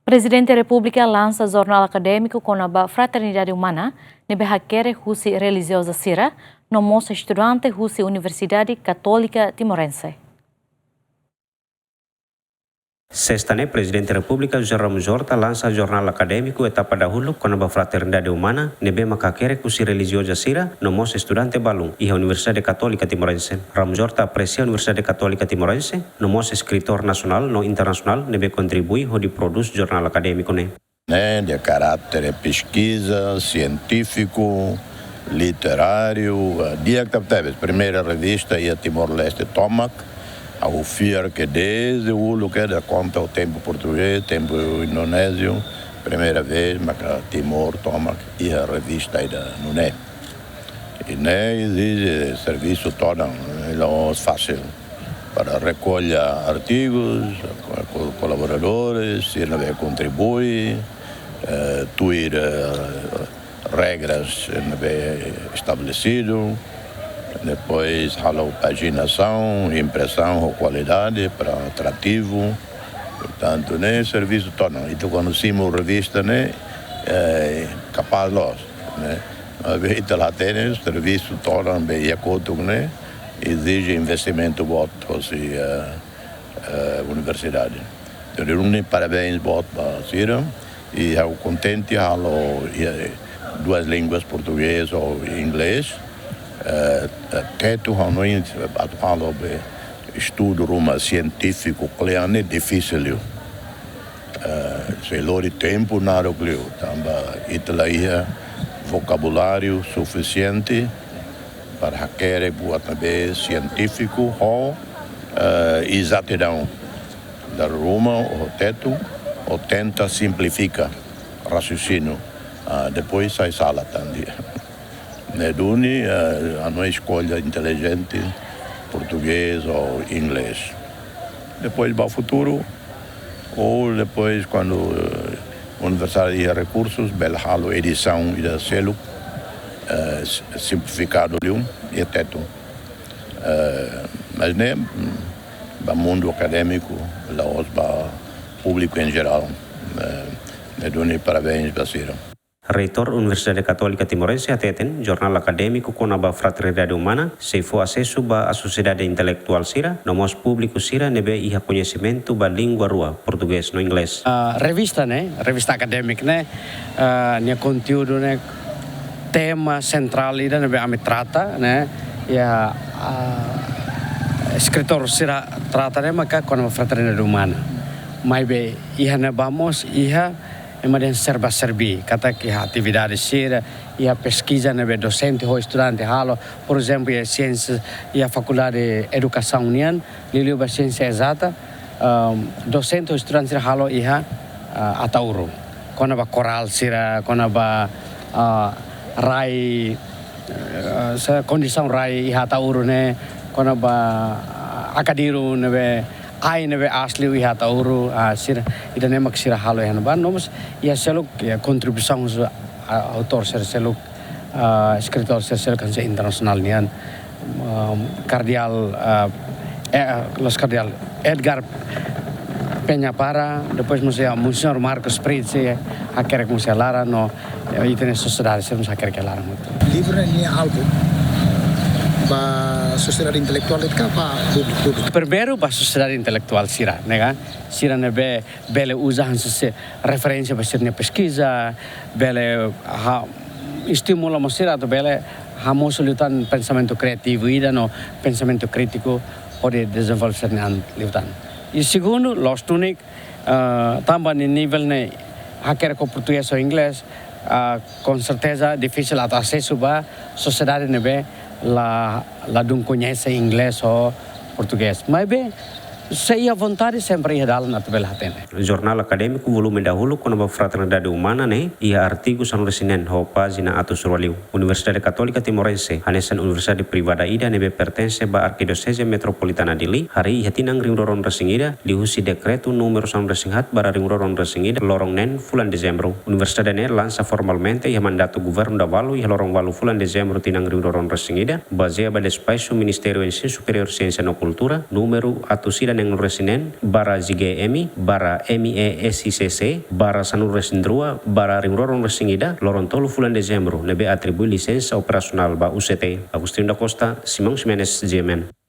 Presidente da República lança jornal acadêmico com a fraternidade humana, nebe hackere Rússia religiosa Sira, no mostra estudante Rússia Universidade Católica Timorense. Sexta-feira, Presidente da República José Ramos Horta lança jornal acadêmico etapa dahulu com a fraternidade humana, nebe macakere Rússia religiosa Sira, no mostra estudante Balum e a Universidade Católica Timorense. Ramos Horta aprecia a Universidade Católica Timorense, no mostra escritor nacional no internacional, nebe contribui onde produz jornal acadêmico de caráter pesquisa, científico, literário. Dia que teve a primeira revista e a Timor-Leste Tomac, a UFIR que desde o que dá conta o tempo português, tempo indonésio, primeira vez, mas Timor Tomac e a revista ainda não é. E nem exige serviço todo, não é fácil para recolher artigos, colaboradores, se não contribui, tuir regras estabelecidas, depois a paginação, impressão, qualidade para atrativo, portanto, né, serviço todo. Então, quando conhecemos a revista, né, capaz nós, né, a gente lá tem serviço todo, bem acordo, né, exige investimento voto se universidade. Então, parabéns voto para a Sira e eu contente a duas línguas, português ou inglês. Teto hanoi falo estudo ruma científico que é difícil. Se lori tempo nada glio, tamba italaia vocabulário suficiente para querer buat também científico ou exatidão da ruma o teto ou tenta simplificar raciocínio, depois sai sala também. Neduni a não escolha inteligente português ou inglês. Depois para o futuro ou depois quando Universidade de Recursos belhalo edição e da selo simplificado e teto. Mas né para o mundo acadêmico, para o público em geral, Neduni parabéns para Sira. Reitor Universidade Católica Timorense ateten jornal acadêmico com a fraternidade humana se for acesso à sociedade intelectual Sira, no mos público Sira nebe iha conhecimento ba língua rua, português no inglês. Revista revista acadêmica ne conteúdo tema central ida nebe ame trata ya escritor Sira trata maka com a fraternidade humana. Mas be iha ne vamos iha Kemudian serba-serbi, kata que a atividade Sira e a pesquisa docente ou estudante halo, por exemplo, a ciência e a faculdade de educação união, liliu a ciência exata, docente ou estudante halo iha atauro, quando a coral Sira, quando a rai condição rai iha atauro quando a akadiru ai nebe asli wi hata uru sira ida nemak sira halo yan ban nomos ia seluk ya kontribusi autor seluk escritor seluk kan internasional nian cardial los cardial Edgar Peñapara depois musea Monsignor Marcos Pritz akerek musea lara no itene sociedade sermos akerek lara livro ni álbum para sociedade intelectual itu apa público. Primeiro para sociedade intelectual Sira, Sira nebe bele usahan referência para sirne pesquisa, bele estimula Sira to bele hamos lutan pensamento criativo ida no pensamento crítico pode desenvolver sirne lutan. E segundo, los tunic também no nível hacker com português ou inglês, com certeza difícil até acesso para sociedade nebe la não conhece inglês ou português. Mas bem, se a vontade sempre ia dar na tabela hatene. Jornal acadêmico volume dahulu com a fraternidade humana e artigos anu resinen ho página atus suraliu. Universidade Católica Timorense, hanesan universidade privada ida nebe pertence ba arquidiocese metropolitana Dili, hari hatinang ringroron resingida dihusi dekretu número san resinghat bara ringroron resingida lorong nen fulan dezembro. Universidade ne lança formalmente ia mandato governo da valu ia lorong valu fulan dezembro tinang ringroron resingida, baseia ba despacho Ministério Ensino Superior Ciência no Cultura, número atusida neng resinen bara JGMI bara MESICC bara sanur resindrua bara rimroron resingida loron tolu bulan Desember nebe atribui lisensi operasional ba UCT. Agustin da Costa, Simão Ximenes, GMN.